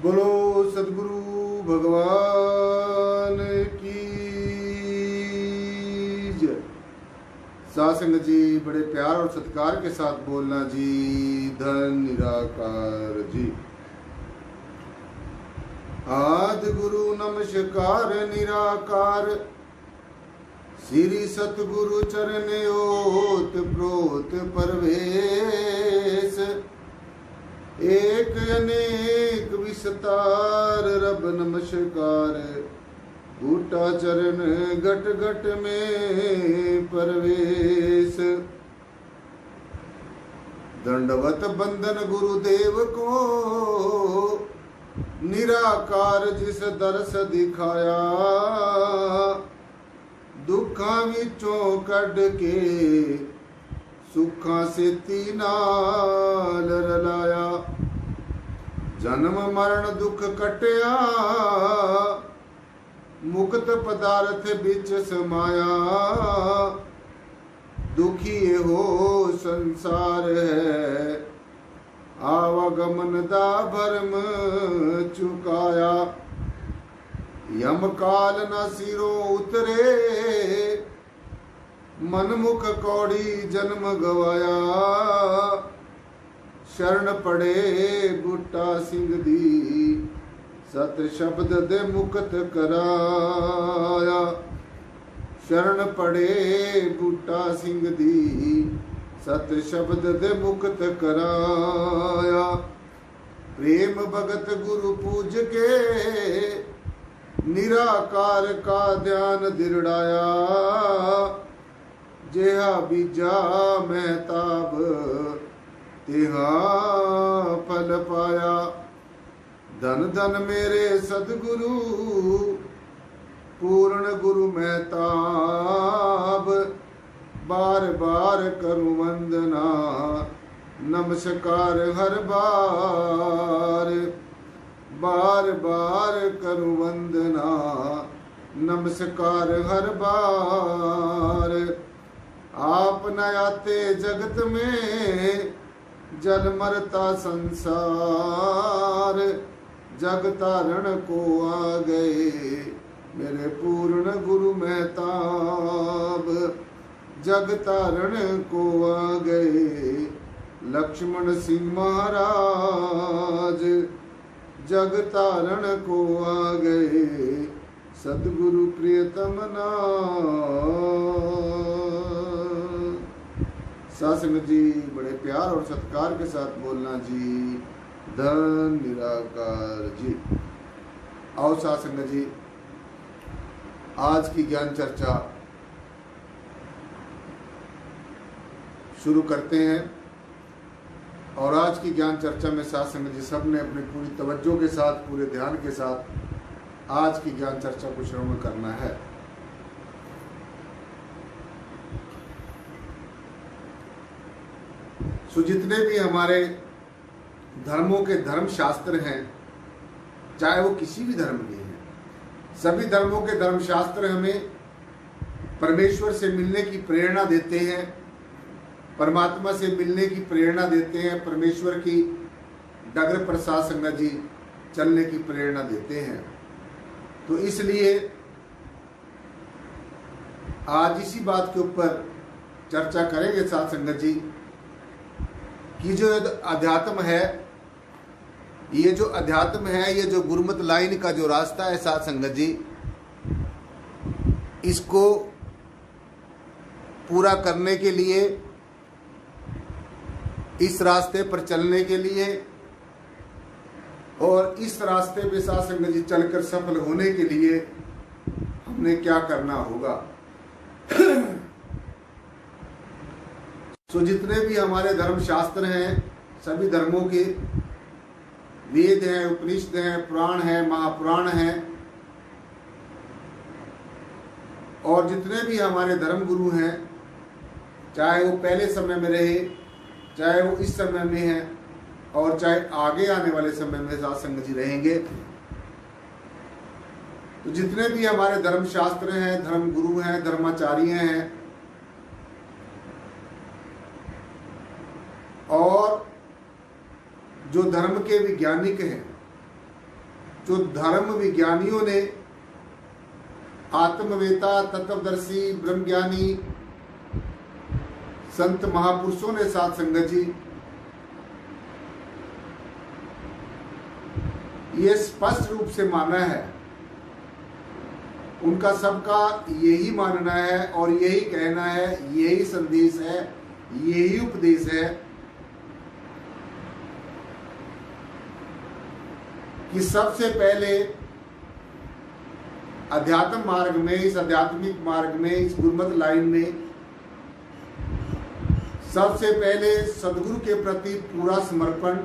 बोलो सदगुरु भगवान की जय। सासंग जी, बड़े प्यार और सत्कार के साथ बोलना जी। धन निराकार जी। आदि गुरु नमस्कार निराकार, श्री सतगुरु चरण ओत प्रोत परवेश। एक अनेक विस्तार रब नमस्कार, बूटा चरण घट घट में परवेश। दंडवत बंदन गुरुदेव को, निराकार जिस दरस दिखाया। दुखा विचों कढ़ के सुखा से तीनाल रलाया। जन्म मरण दुख कटया, मुक्त पदार्थ बिच समाया। दुखी हो संसार है, आवागमन दा भरम चुकाया। यम काल न सिरों उतरे, मनमुख कौड़ी जन्म गवाया। शरण पड़े बूटा सिंह दी, सत शब्द दे मुक्त कराया। शरण पड़े बूटा सिंह दी, सत शब्द दे मुक्त कराया। प्रेम भगत गुरु पूज के, निराकार का ध्यान दिरड़ाया। जेहा बीजा महताब, तेहा फल पाया। धन धन मेरे सदगुरु, पूर्ण गुरु महताब। बार बार करूं वंदना, नमस्कार हर बार। बार बार करूं वंदना, नमस्कार हर बार। आप न आते जगत में, जल मरता संसार। जग तारण को आ गए, मेरे पूर्ण गुरु महताब। जग तारण को आ गए, लक्ष्मण सिंह महाराज। जग तारण को आ गए, सदगुरु प्रियतम नाथ। सासंग जी, बड़े प्यार और सत्कार के साथ बोलना जी। धन निराकार जी। आओ सासंग जी, आज की ज्ञान चर्चा शुरू करते हैं। और आज की ज्ञान चर्चा में सासंग जी सब ने अपनी पूरी तवज्जो के साथ, पूरे ध्यान के साथ आज की ज्ञान चर्चा को श्रवण करना है। तो जितने भी हमारे धर्मों के धर्म शास्त्र हैं, चाहे वो किसी भी धर्म के हैं, सभी धर्मों के धर्म शास्त्र हमें परमेश्वर से मिलने की प्रेरणा देते हैं, परमात्मा से मिलने की प्रेरणा देते हैं, परमेश्वर की डगर पर सासंग जी चलने की प्रेरणा देते हैं। तो इसलिए आज इसी बात के ऊपर चर्चा करेंगे सासंग जी कि जो अध्यात्म है, ये जो अध्यात्म है, ये जो गुरुमत लाइन का जो रास्ता है सासंग जी, इसको पूरा करने के लिए, इस रास्ते पर चलने के लिए और इस रास्ते पे सासंग जी चलकर सफल होने के लिए हमने क्या करना होगा। तो जितने भी हमारे धर्म शास्त्र हैं, सभी धर्मों के वेद हैं, उपनिषद हैं, पुराण हैं, महापुराण हैं, और जितने भी हमारे धर्म गुरु हैं, चाहे वो पहले समय में रहे, चाहे वो इस समय में है, और चाहे आगे आने वाले समय में सासंग जी रहेंगे, तो जितने भी हमारे धर्म शास्त्र हैं, धर्म गुरु हैं, धर्माचार्य हैं, और जो धर्म के वैज्ञानिक हैं, जो धर्म विज्ञानियों ने, आत्मवेता, तत्वदर्शी, ब्रह्मज्ञानी, संत महापुरुषों ने साध संगत जी ये स्पष्ट रूप से माना है, उनका सबका यही मानना है और यही कहना है, यही संदेश है, यही उपदेश है कि सबसे पहले अध्यात्म मार्ग में, इस आध्यात्मिक मार्ग में, इस गुरुमत लाइन में सबसे पहले सदगुरु के प्रति पूरा समर्पण,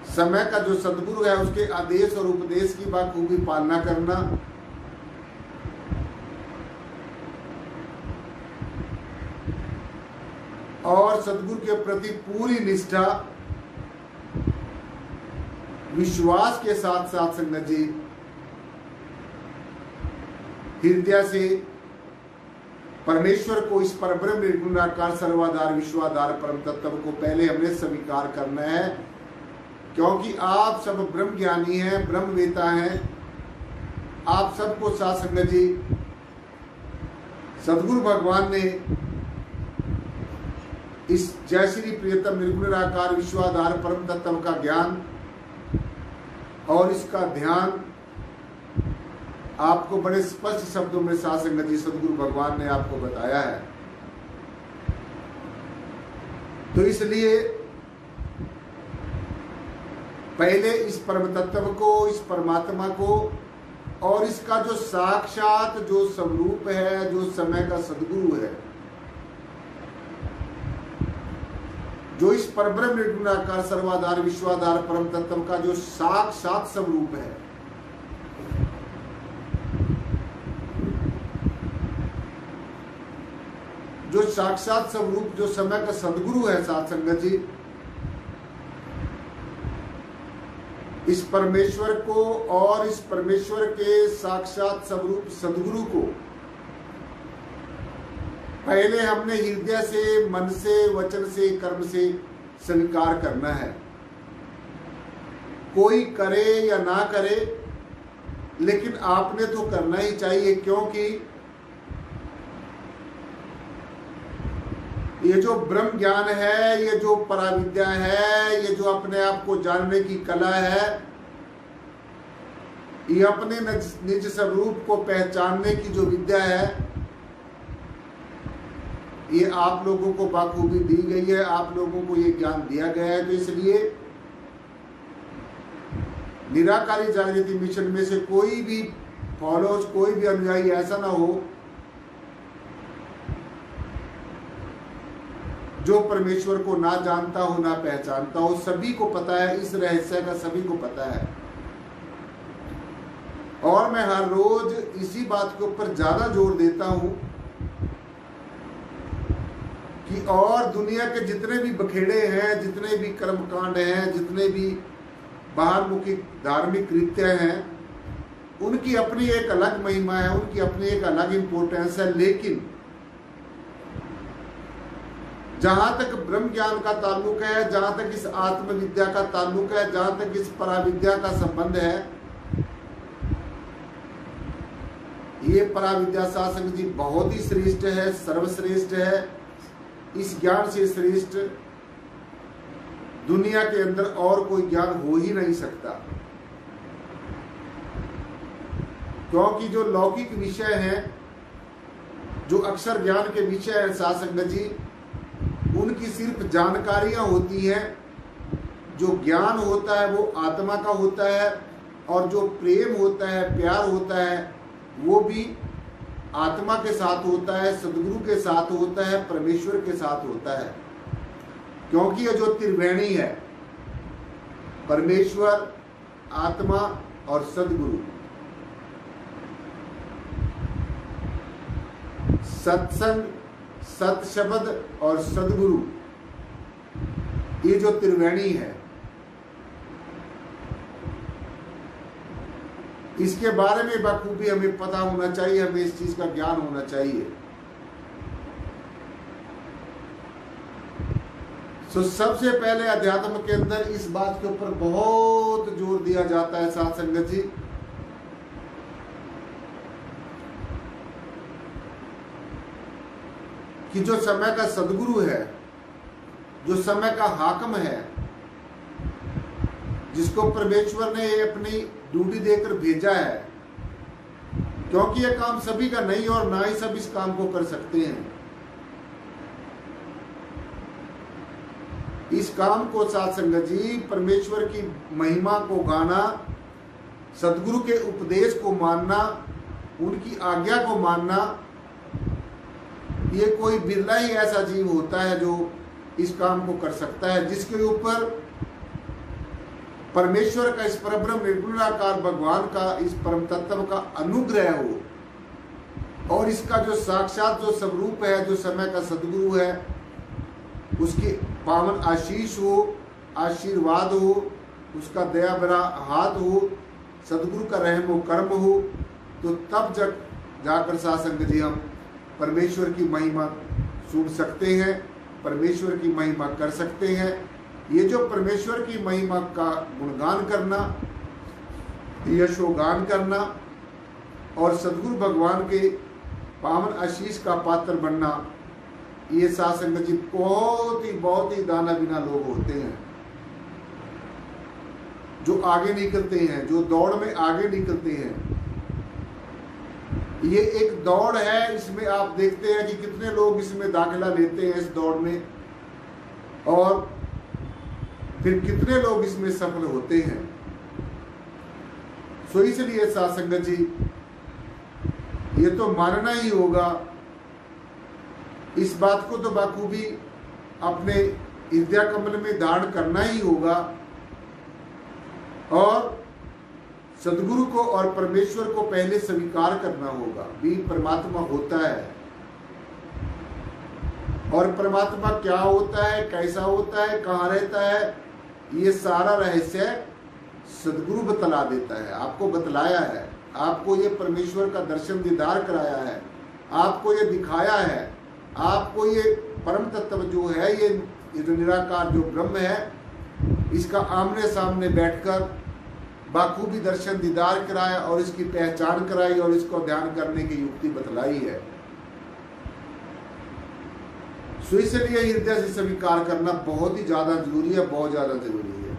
समय का जो सदगुरु है उसके आदेश और उपदेश की बाखूबी पालना करना, और सदगुरु के प्रति पूरी निष्ठा, विश्वास के साथ साथ संगत जी हृदय से परमेश्वर को, इस परब्रह्म निर्गुणाकार सर्वाधार विश्वाधार परम तत्व को पहले हमने स्वीकार करना है, क्योंकि आप सब ब्रह्म ज्ञानी हैं, ब्रह्मवेता हैं। आप सबको साथ संगत जी सदगुरु भगवान ने इस जय श्री प्रियतम निर्गुणाकार विश्वाधार परम तत्व का ज्ञान और इसका ध्यान आपको बड़े स्पष्ट शब्दों में साथ संगत जी सदगुरु भगवान ने आपको बताया है। तो इसलिए पहले इस परम तत्व को, इस परमात्मा को और इसका जो साक्षात जो स्वरूप है, जो समय का सदगुरु है, जो इस परब्रह्म निर्गुणाकार सर्वाधार विश्वाधार परम तत्व का जो साक्षात स्वरूप है, जो साक्षात स्वरूप, जो समय का सदगुरु है साथ संगत जी, इस परमेश्वर को और इस परमेश्वर के साक्षात स्वरूप सदगुरु को पहले हमने हृदय से, मन से, वचन से, कर्म से स्वीकार करना है। कोई करे या ना करे, लेकिन आपने तो करना ही चाहिए, क्योंकि ये जो ब्रह्म ज्ञान है, ये जो पराविद्या है, ये जो अपने आप को जानने की कला है, ये अपने निज स्वरूप को पहचानने की जो विद्या है, ये आप लोगों को बाखूबी दी गई है, आप लोगों को ये ज्ञान दिया गया है। तो इसलिए निराकारी जागृति मिशन में से कोई भी फॉलोअर्स, कोई भी अनुयायी ऐसा ना हो जो परमेश्वर को ना जानता हो, ना पहचानता हो। सभी को पता है, इस रहस्य का सभी को पता है, और मैं हर रोज इसी बात के ऊपर ज्यादा जोर देता हूं कि और दुनिया के जितने भी बखेड़े हैं, जितने भी कर्मकांड हैं, जितने भी बाहरमुखी धार्मिक कृत्य हैं, उनकी अपनी एक अलग महिमा है, उनकी अपनी एक अलग इंपॉर्टेंस है। लेकिन जहां तक ब्रह्म ज्ञान का ताल्लुक है, जहां तक इस आत्मविद्या का ताल्लुक है, जहां तक इस पराविद्या का संबंध है, ये पराविद्या शासन जी बहुत ही श्रेष्ठ है, सर्वश्रेष्ठ है। इस ज्ञान से श्रेष्ठ दुनिया के अंदर और कोई ज्ञान हो ही नहीं सकता, क्योंकि जो लौकिक विषय हैं, जो अक्षर ज्ञान के विषय हैं साथ संगत जी, उनकी सिर्फ जानकारियां होती हैं। जो ज्ञान होता है वो आत्मा का होता है, और जो प्रेम होता है, प्यार होता है, वो भी आत्मा के साथ होता है, सदगुरु के साथ होता है, परमेश्वर के साथ होता है। क्योंकि ये जो त्रिवेणी है, परमेश्वर, आत्मा और सदगुरु, सत्संग, सत शब्द और सदगुरु, ये जो त्रिवेणी है, इसके बारे में बखूबी हमें पता होना चाहिए, हमें इस चीज का ज्ञान होना चाहिए। तो सबसे पहले अध्यात्म के अंदर इस बात के ऊपर बहुत जोर दिया जाता है साथ संगत जी, कि जो समय का सदगुरु है, जो समय का हाकम है, जिसको परमेश्वर ने अपनी ड्यूटी देकर भेजा है, क्योंकि यह काम सभी का नहीं और ना ही सब इस काम को कर सकते हैं। इस काम को साथ संगत जी परमेश्वर की महिमा को गाना, सदगुरु के उपदेश को मानना, उनकी आज्ञा को मानना, ये कोई बिरला ही ऐसा जीव होता है जो इस काम को कर सकता है, जिसके ऊपर परमेश्वर का, इस परब्रह्म निर्गुणाकार भगवान का, इस परम तत्व का अनुग्रह हो और इसका जो साक्षात जो स्वरूप है, जो समय का सदगुरु है, उसकी पावन आशीष हो, आशीर्वाद हो, उसका दया भरा हाथ हो, सदगुरु का रहम कर्म हो, तो तब जब जाकर सासंग जी हम परमेश्वर की महिमा सुन सकते हैं, परमेश्वर की महिमा कर सकते हैं। ये जो परमेश्वर की महिमा का गुणगान करना, यशोगान करना और सदगुरु भगवान के पावन आशीष का पात्र बनना, ये सासंग जी बहुत ही दाना बिना लोग होते हैं, जो आगे निकलते हैं, जो दौड़ में आगे निकलते हैं। ये एक दौड़ है, इसमें आप देखते हैं कि कितने लोग इसमें दाखिला लेते हैं इस दौड़ में, और फिर कितने लोग इसमें सफल होते हैं। सो इसलिए सासंगत जी ये तो मानना ही होगा, इस बात को तो बाखूबी अपने हृदय कमल में धारण करना ही होगा और सदगुरु को और परमेश्वर को पहले स्वीकार करना होगा। भी परमात्मा होता है और परमात्मा क्या होता है, कैसा होता है, कहाँ रहता है, ये सारा रहस्य सदगुरु बतला देता है, आपको बतलाया है, आपको ये परमेश्वर का दर्शन दीदार कराया है, आपको ये दिखाया है, आपको ये परम तत्व जो है, ये जो निराकार जो ब्रह्म है, इसका आमने सामने बैठकर बाखूबी दर्शन दीदार कराया और इसकी पहचान कराई और इसको ध्यान करने की युक्ति बतलाई है। सो इसलिए हृदय से स्वीकार करना बहुत ही ज्यादा जरूरी है, बहुत ज्यादा जरूरी है।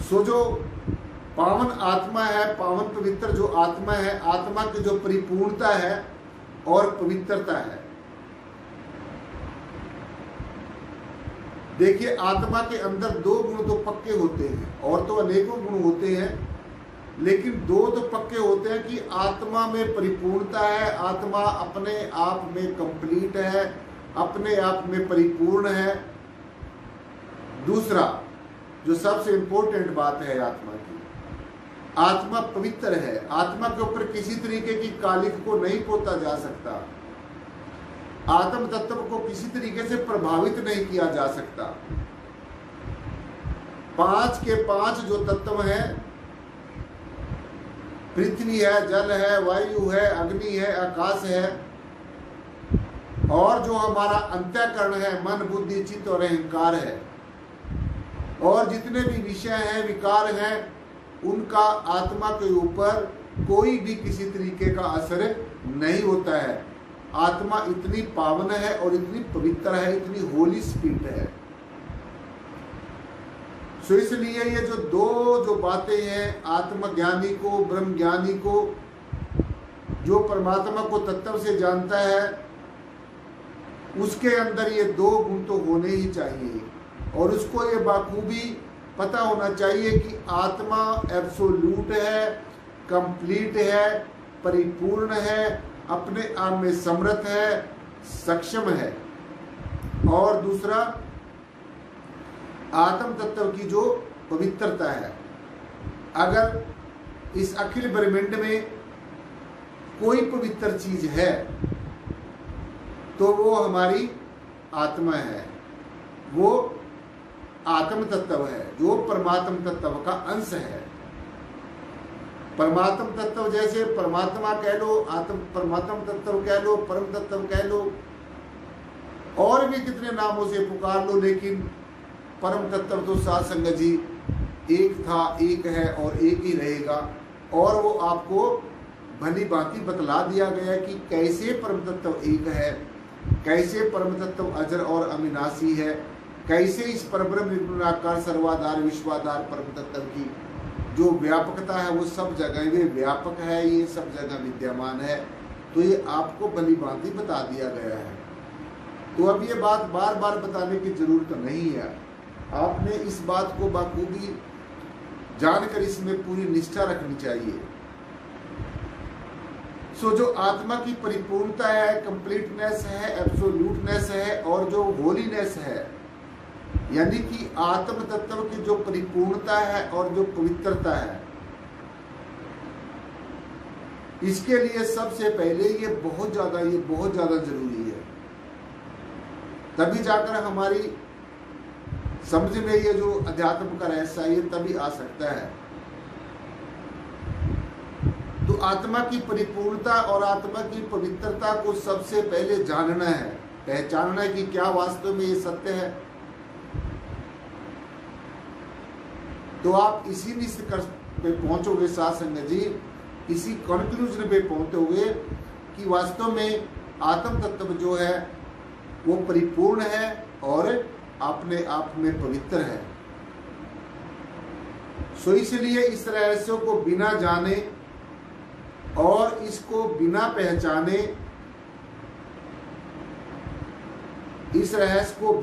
सो जो पावन आत्मा है, पावन पवित्र जो आत्मा है, आत्मा की जो परिपूर्णता है और पवित्रता है, देखिए आत्मा के अंदर दो गुण तो पक्के होते हैं, और तो अनेकों गुण होते हैं, लेकिन दो तो पक्के होते हैं कि आत्मा में परिपूर्णता है, आत्मा अपने आप में कंप्लीट है, अपने आप में परिपूर्ण है। दूसरा जो सबसे इंपॉर्टेंट बात है आत्मा की, आत्मा पवित्र है, आत्मा के ऊपर किसी तरीके की कालिक को नहीं पोता जा सकता, आत्म तत्व को किसी तरीके से प्रभावित नहीं किया जा सकता। पांच के पांच जो तत्व हैं, पृथ्वी है, जल है, वायु है, अग्नि है, आकाश है, और जो हमारा अंतःकरण है, मन बुद्धि चित्त और अहंकार है, और जितने भी विषय हैं, विकार हैं, उनका आत्मा के ऊपर कोई भी किसी तरीके का असर नहीं होता है। आत्मा इतनी पावन है और इतनी पवित्र है, इतनी होली स्पिरिट है। सो इसलिए ये जो दो जो बातें हैं, आत्मज्ञानी को, ब्रह्म ज्ञानी को, जो परमात्मा को तत्व से जानता है, उसके अंदर ये दो गुण तो होने ही चाहिए, और उसको ये बाखूबी पता होना चाहिए कि आत्मा एब्सोल्यूट है, कंप्लीट है, परिपूर्ण है, अपने आप में समर्थ है, सक्षम है। और दूसरा आत्म तत्व की जो पवित्रता है, अगर इस अखिल ब्रह्मांड में कोई पवित्र चीज है तो वो हमारी आत्मा है, वो आत्म तत्व है, जो परमात्म तत्व का अंश है। परमात्म तत्व जैसे परमात्मा कह लो, आत्म परमात्म तत्व कह लो, परम तत्व कह लो, और भी कितने नामों से पुकार लो, लेकिन परम तत्व तो साध संगत जी एक था, एक है और एक ही रहेगा। और वो आपको भली भांति बतला दिया गया कि कैसे परम तत्व एक है, कैसे परम तत्व अजर और अविनाशी है, कैसे इस परब्रह्म निर्गुणाकार सर्वाधार विश्वाधार परम तत्व की जो व्यापकता है वो सब जगह वे व्यापक है, ये सब जगह विद्यमान है। तो ये आपको भली भांति बता दिया गया है। तो अब ये बात बार बार बताने की जरूरत नहीं है, आपने इस बात को बखूबी जानकर इसमें पूरी निष्ठा रखनी चाहिए। सो जो आत्मा की परिपूर्णता है, कंप्लीटनेस है, एब्सोल्यूटनेस है और जो होलीनेस है, यानी कि आत्म तत्व की जो परिपूर्णता है और जो पवित्रता है, इसके लिए सबसे पहले ये बहुत ज्यादा जरूरी है। तभी जाकर हमारी समझ में ये जो अध्यात्म का रहस्य है ये तभी आ सकता है। तो आत्मा की परिपूर्णता और आत्मा की पवित्रता को सबसे पहले जानना है, पहचानना है कि क्या वास्तव में ये सत्य है। तो आप इसी निष्कर्ष पे पहुंचोगे साध संगत जी, इसी कंक्लूजन पे पहुंचोगे कि वास्तव में आत्म तत्व जो है वो परिपूर्ण है और अपने आप में पवित्र है। सो इसलिए इस रहस्य को बिना जाने और इसको बिना पहचाने, इस रहस्य को